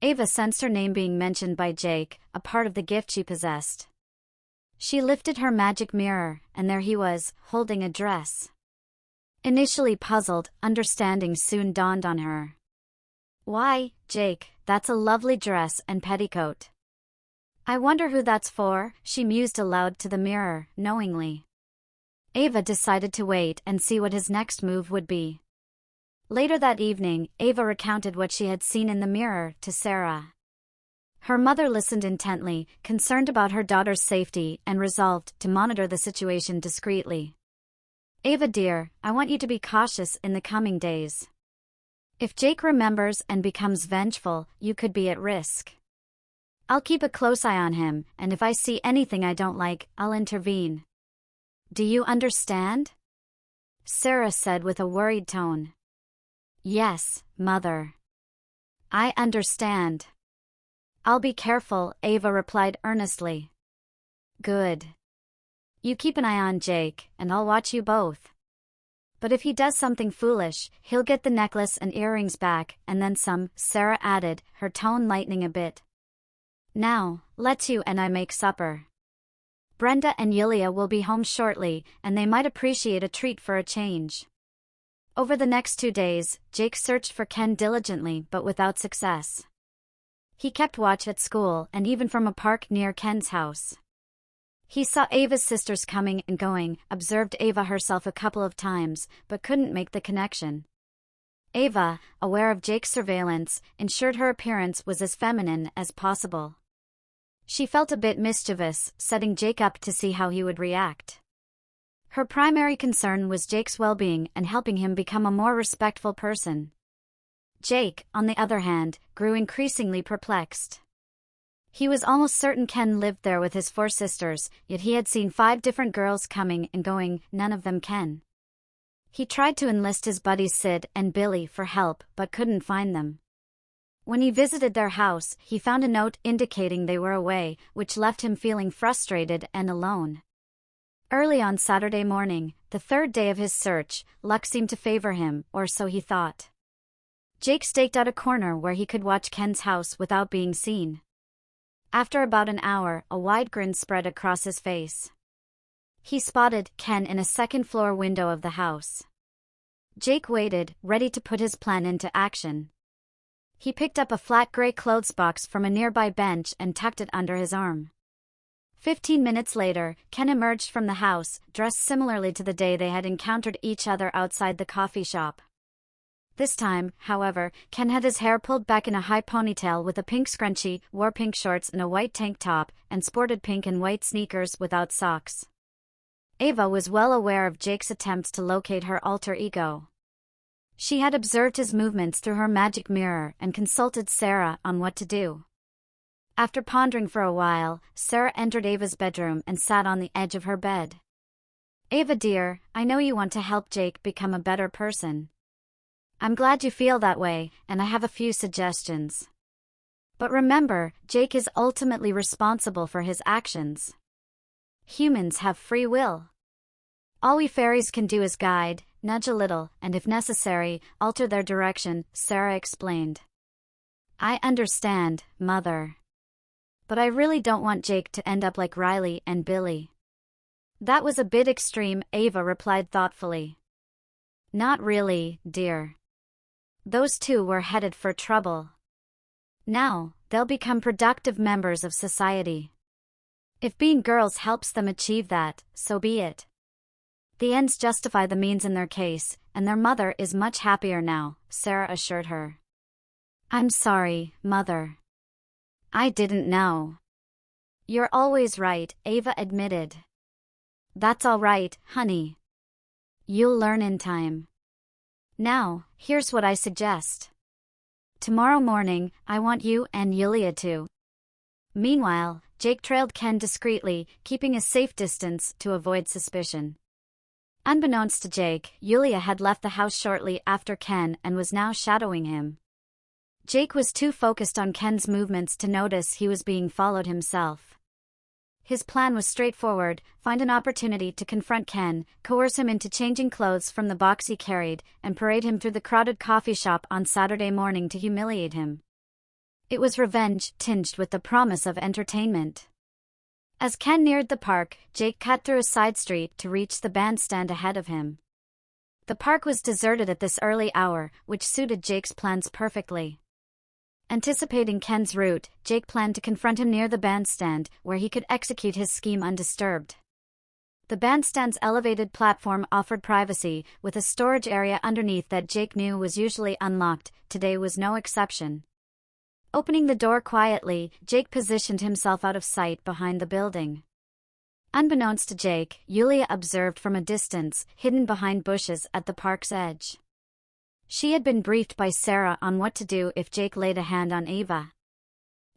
S1: Ava sensed her name being mentioned by Jake, a part of the gift she possessed. She lifted her magic mirror, and there he was, holding a dress. Initially puzzled, understanding soon dawned on her. Why, Jake, that's a lovely dress and petticoat. I wonder who that's for, she mused aloud to the mirror, knowingly. Ava decided to wait and see what his next move would be. Later that evening, Ava recounted what she had seen in the mirror to Sarah. Her mother listened intently, concerned about her daughter's safety and resolved to monitor the situation discreetly. Ava dear, I want you to be cautious in the coming days. If Jake remembers and becomes vengeful, you could be at risk. I'll keep a close eye on him, and if I see anything I don't like, I'll intervene. Do you understand? Sarah said with a worried tone. Yes, Mother. I understand. I'll be careful, Ava replied earnestly. Good. You keep an eye on Jake, and I'll watch you both. But if he does something foolish, he'll get the necklace and earrings back, and then some, Sarah added, her tone lightening a bit. Now, let's you and I make supper. Brenda and Yulia will be home shortly, and they might appreciate a treat for a change. Over the next 2 days, Jake searched for Ken diligently but without success. He kept watch at school and even from a park near Ken's house. He saw Ava's sisters coming and going, observed Ava herself a couple of times, but couldn't make the connection. Ava, aware of Jake's surveillance, ensured her appearance was as feminine as possible. She felt a bit mischievous, setting Jake up to see how he would react. Her primary concern was Jake's well-being and helping him become a more respectful person. Jake, on the other hand, grew increasingly perplexed. He was almost certain Ken lived there with his 4 sisters, yet he had seen 5 different girls coming and going, none of them Ken. He tried to enlist his buddies Sid and Billy for help but couldn't find them. When he visited their house, he found a note indicating they were away, which left him feeling frustrated and alone. Early on Saturday morning, the 3rd day of his search, luck seemed to favor him, or so he thought. Jake staked out a corner where he could watch Ken's house without being seen. After about an hour, a wide grin spread across his face. He spotted Ken in a second-floor window of the house. Jake waited, ready to put his plan into action. He picked up a flat gray clothes box from a nearby bench and tucked it under his arm. 15 minutes later, Ken emerged from the house, dressed similarly to the day they had encountered each other outside the coffee shop. This time, however, Ken had his hair pulled back in a high ponytail with a pink scrunchie, wore pink shorts and a white tank top, and sported pink and white sneakers without socks. Ava was well aware of Jake's attempts to locate her alter ego. She had observed his movements through her magic mirror and consulted Sarah on what to do. After pondering for a while, Sarah entered Ava's bedroom and sat on the edge of her bed. "Ava dear, I know you want to help Jake become a better person. I'm glad you feel that way, and I have a few suggestions. But remember, Jake is ultimately responsible for his actions. Humans have free will. All we fairies can do is guide, nudge a little, and if necessary, alter their direction," Sarah explained. "I understand, Mother. But I really don't want Jake to end up like Riley and Billy." "That was a bit extreme," Ava replied thoughtfully. "Not really, dear. Those 2 were headed for trouble. Now, they'll become productive members of society. If being girls helps them achieve that, so be it. The ends justify the means in their case, and their mother is much happier now," Sarah assured her. "I'm sorry, Mother. I didn't know." "You're always right," Ava admitted. "That's all right, honey. You'll learn in time. Now, here's what I suggest. Tomorrow morning, I want you and Yulia to." Meanwhile, Jake trailed Ken discreetly, keeping a safe distance to avoid suspicion. Unbeknownst to Jake, Yulia had left the house shortly after Ken and was now shadowing him. Jake was too focused on Ken's movements to notice he was being followed himself. His plan was straightforward: find an opportunity to confront Ken, coerce him into changing clothes from the box he carried, and parade him through the crowded coffee shop on Saturday morning to humiliate him. It was revenge, tinged with the promise of entertainment. As Ken neared the park, Jake cut through a side street to reach the bandstand ahead of him. The park was deserted at this early hour, which suited Jake's plans perfectly. Anticipating Ken's route, Jake planned to confront him near the bandstand, where he could execute his scheme undisturbed. The bandstand's elevated platform offered privacy, with a storage area underneath that Jake knew was usually unlocked. Today was no exception. Opening the door quietly, Jake positioned himself out of sight behind the building. Unbeknownst to Jake, Yulia observed from a distance, hidden behind bushes at the park's edge. She had been briefed by Sarah on what to do if Jake laid a hand on Ava.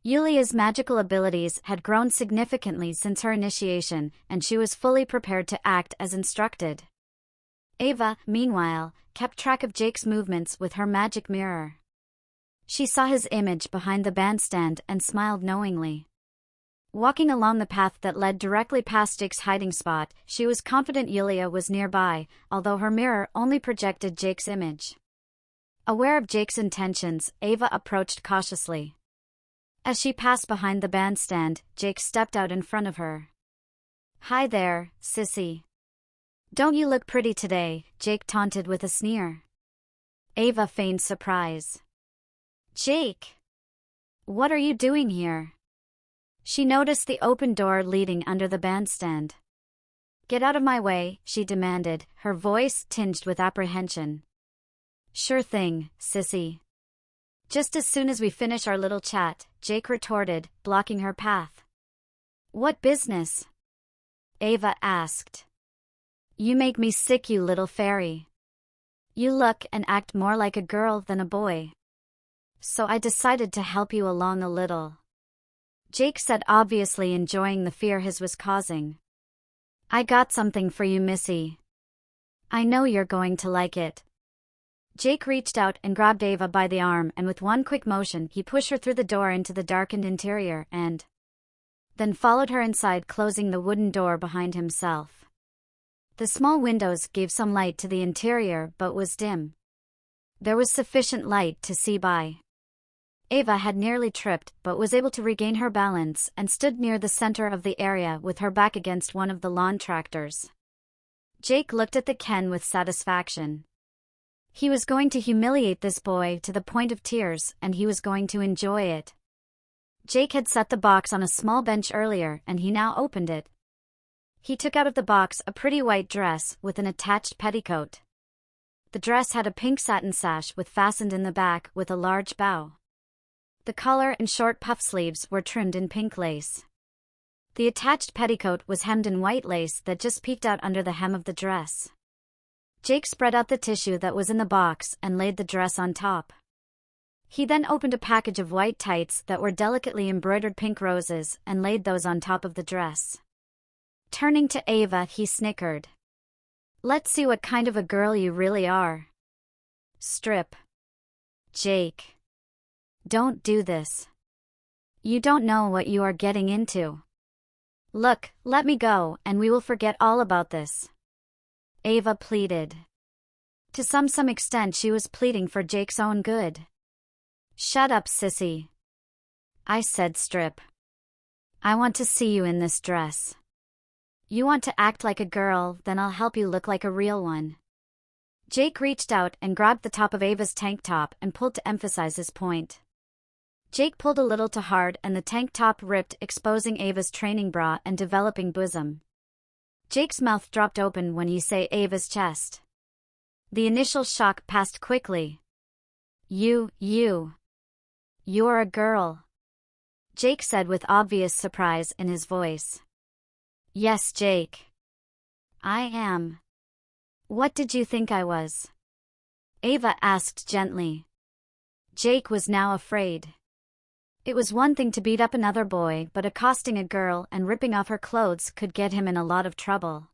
S1: Yulia's magical abilities had grown significantly since her initiation, and she was fully prepared to act as instructed. Ava, meanwhile, kept track of Jake's movements with her magic mirror. She saw his image behind the bandstand and smiled knowingly. Walking along the path that led directly past Jake's hiding spot, she was confident Yulia was nearby, although her mirror only projected Jake's image. Aware of Jake's intentions, Ava approached cautiously. As she passed behind the bandstand, Jake stepped out in front of her. Hi there, Sissy. Don't you look pretty today? Jake taunted with a sneer. Ava feigned surprise. Jake! What are you doing here? She noticed the open door leading under the bandstand. Get out of my way, she demanded, her voice tinged with apprehension. Sure thing, Sissy. Just as soon as we finish our little chat, Jake retorted, blocking her path. What business? Ava asked. You make me sick, you little fairy. You look and act more like a girl than a boy. So I decided to help you along a little. Jake said, obviously enjoying the fear his was causing. I got something for you, Missy. I know you're going to like it. Jake reached out and grabbed Ava by the arm, and with one quick motion he pushed her through the door into the darkened interior and then followed her inside, closing the wooden door behind himself. The small windows gave some light to the interior but was dim. There was sufficient light to see by. Ava had nearly tripped but was able to regain her balance and stood near the center of the area with her back against one of the lawn tractors. Jake looked at the Ken with satisfaction. He was going to humiliate this boy to the point of tears, and he was going to enjoy it. Jake had set the box on a small bench earlier, and he now opened it. He took out of the box a pretty white dress with an attached petticoat. The dress had a pink satin sash fastened in the back with a large bow. The collar and short puff sleeves were trimmed in pink lace. The attached petticoat was hemmed in white lace that just peeked out under the hem of the dress. Jake spread out the tissue that was in the box and laid the dress on top. He then opened a package of white tights that were delicately embroidered pink roses and laid those on top of the dress. Turning to Ava, he snickered. Let's see what kind of a girl you really are. Strip. Jake. Don't do this. You don't know what you are getting into. Look, let me go, and we will forget all about this. Ava pleaded. To some extent she was pleading for Jake's own good. Shut up, Sissy. I said strip. I want to see you in this dress. You want to act like a girl, then I'll help you look like a real one. Jake reached out and grabbed the top of Ava's tank top and pulled to emphasize his point. Jake pulled a little too hard and the tank top ripped, exposing Ava's training bra and developing bosom. Jake's mouth dropped open when he saw Ava's chest. The initial shock passed quickly. You're a girl, Jake said with obvious surprise in his voice. Yes, Jake. I am. What did you think I was? Ava asked gently. Jake was now afraid. It was one thing to beat up another boy, but accosting a girl and ripping off her clothes could get him in a lot of trouble.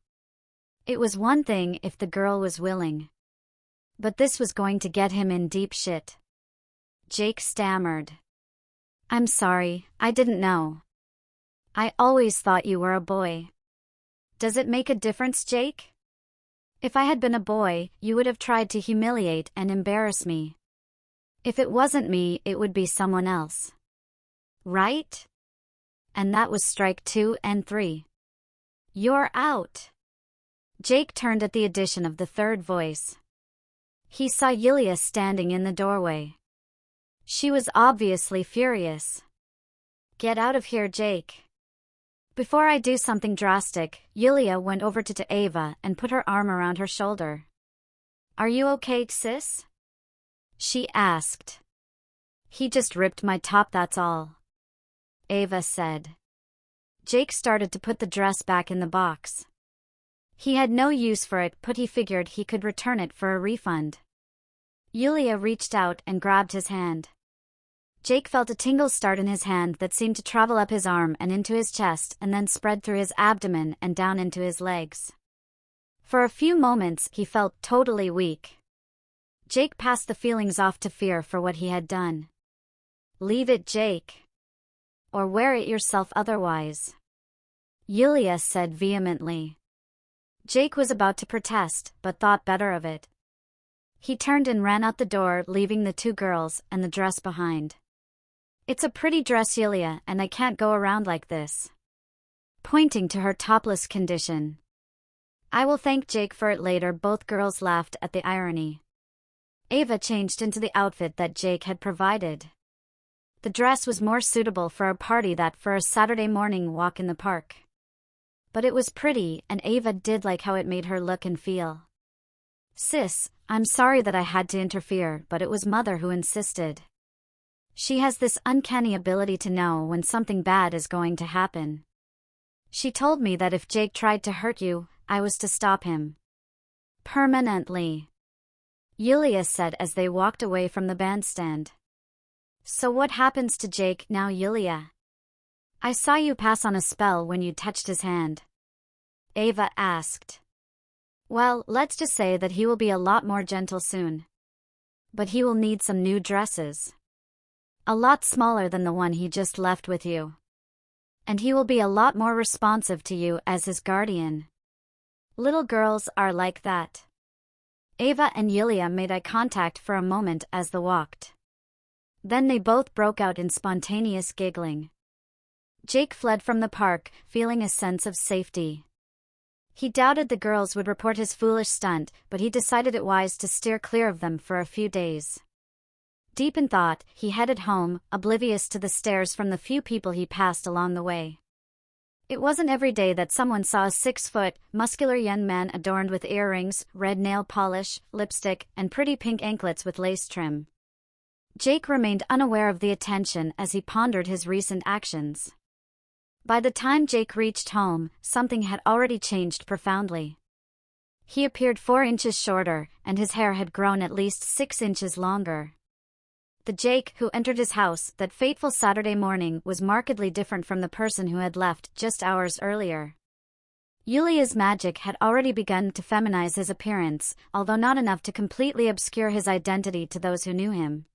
S1: It was one thing if the girl was willing. But this was going to get him in deep shit. Jake stammered. I'm sorry, I didn't know. I always thought you were a boy. Does it make a difference, Jake? If I had been a boy, you would have tried to humiliate and embarrass me. If it wasn't me, it would be someone else. Right? And that was strike 2 and 3. You're out. Jake turned at the addition of the third voice. He saw Yulia standing in the doorway. She was obviously furious. Get out of here, Jake. Before I do something drastic, Yulia went over to Ava and put her arm around her shoulder. Are you okay, sis? She asked. He just ripped my top, that's all. Ava said. Jake started to put the dress back in the box. He had no use for it, but he figured he could return it for a refund. Yulia reached out and grabbed his hand. Jake felt a tingle start in his hand that seemed to travel up his arm and into his chest and then spread through his abdomen and down into his legs. For a few moments he felt totally weak. Jake passed the feelings off to fear for what he had done. Leave it, Jake. Or wear it yourself otherwise. Yulia said vehemently. Jake was about to protest, but thought better of it. He turned and ran out the door, leaving the two girls and the dress behind. It's a pretty dress, Yulia, and I can't go around like this. pointing to her topless condition. "I will thank Jake for it later." Both girls laughed at the irony. Ava changed into the outfit that Jake had provided. The dress was more suitable for a party than for a Saturday morning walk in the park. But it was pretty, and Ava did like how it made her look and feel. "Sis, I'm sorry that I had to interfere, but it was Mother who insisted. She has this uncanny ability to know when something bad is going to happen. She told me that if Jake tried to hurt you, I was to stop him. Permanently," Yulia said as they walked away from the bandstand. "So what happens to Jake now, Yulia? I saw you pass on a spell when you touched his hand," Ava asked. "Well, let's just say that he will be a lot more gentle soon. But he will need some new dresses. A lot smaller than the one he just left with you. And he will be a lot more responsive to you as his guardian. Little girls are like that." Ava and Yulia made eye contact for a moment as they walked. Then they both broke out in spontaneous giggling. Jake fled from the park, feeling a sense of safety. He doubted the girls would report his foolish stunt, but he decided it wise to steer clear of them for a few days. Deep in thought, he headed home, oblivious to the stares from the few people he passed along the way. It wasn't every day that someone saw a 6-foot, muscular young man adorned with earrings, red nail polish, lipstick, and pretty pink anklets with lace trim. Jake remained unaware of the attention as he pondered his recent actions. By the time Jake reached home, something had already changed profoundly. He appeared 4 inches shorter, and his hair had grown at least 6 inches longer. The Jake who entered his house that fateful Saturday morning was markedly different from the person who had left just hours earlier. Yulia's magic had already begun to feminize his appearance, although not enough to completely obscure his identity to those who knew him.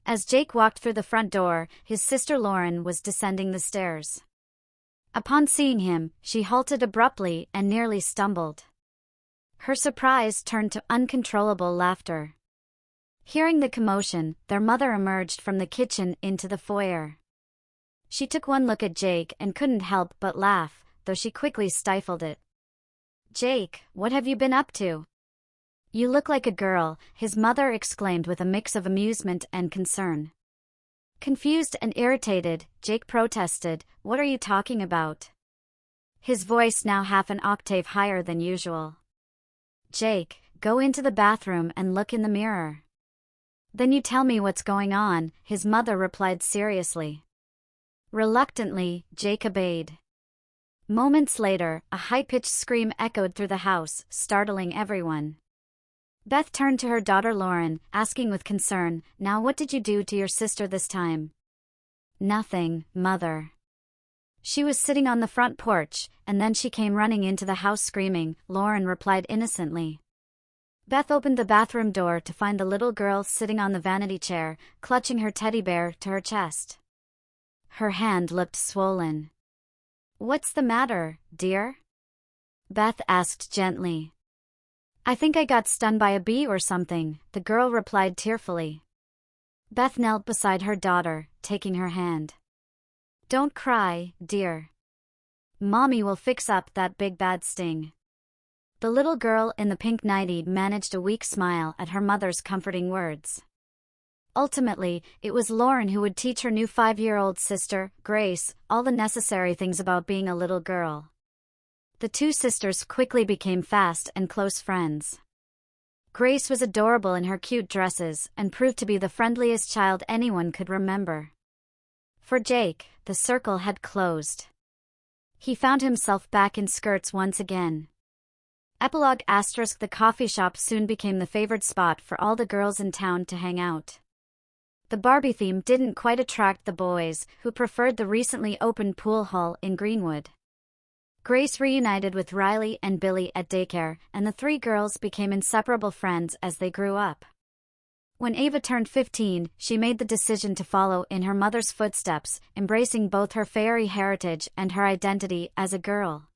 S1: As Jake walked through the front door, his sister Lauren was descending the stairs. Upon seeing him, she halted abruptly and nearly stumbled. Her surprise turned to uncontrollable laughter. Hearing the commotion, their mother emerged from the kitchen into the foyer. She took one look at Jake and couldn't help but laugh, though she quickly stifled it. "Jake, what have you been up to? You look like a girl," his mother exclaimed with a mix of amusement and concern. Confused and irritated, Jake protested, "What are you talking about?" His voice now half an octave higher than usual. "Jake, go into the bathroom and look in the mirror. Then you tell me what's going on," his mother replied seriously. Reluctantly, Jake obeyed. Moments later, a high-pitched scream echoed through the house, startling everyone. Beth turned to her daughter Lauren, asking with concern, "Now what did you do to your sister this time?" "Nothing, Mother." "She was sitting on the front porch, and then she came running into the house screaming," Lauren replied innocently. Beth opened the bathroom door to find the little girl sitting on the vanity chair, clutching her teddy bear to her chest. Her hand looked swollen. "What's the matter, dear?" Beth asked gently. "I think I got stung by a bee or something," the girl replied tearfully. Beth knelt beside her daughter, taking her hand. "Don't cry, dear. Mommy will fix up that big bad sting." The little girl in the pink nightie managed a weak smile at her mother's comforting words. Ultimately, it was Lauren who would teach her new 5-year-old sister, Grace, all the necessary things about being a little girl. The two sisters quickly became fast and close friends. Grace was adorable in her cute dresses and proved to be the friendliest child anyone could remember. For Jake, the circle had closed. He found himself back in skirts once again. Epilogue *: the coffee shop soon became the favored spot for all the girls in town to hang out. The Barbie theme didn't quite attract the boys, who preferred the recently opened pool hall in Greenwood. Grace reunited with Riley and Billy at daycare, and the 3 girls became inseparable friends as they grew up. When Ava turned 15, she made the decision to follow in her mother's footsteps, embracing both her fairy heritage and her identity as a girl.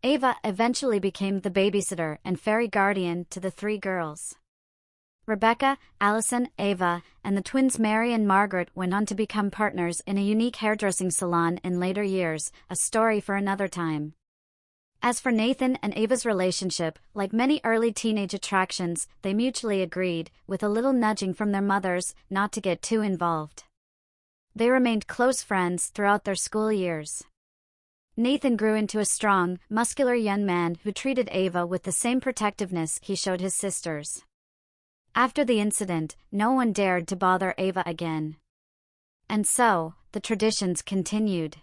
S1: Ava eventually became the babysitter and fairy guardian to the 3 girls. Rebecca, Allison, Ava, and the twins Mary and Margaret went on to become partners in a unique hairdressing salon in later years, a story for another time. As for Nathan and Ava's relationship, like many early teenage attractions, they mutually agreed, with a little nudging from their mothers, not to get too involved. They remained close friends throughout their school years. Nathan grew into a strong, muscular young man who treated Ava with the same protectiveness he showed his sisters. After the incident, no one dared to bother Ava again. And so, the traditions continued.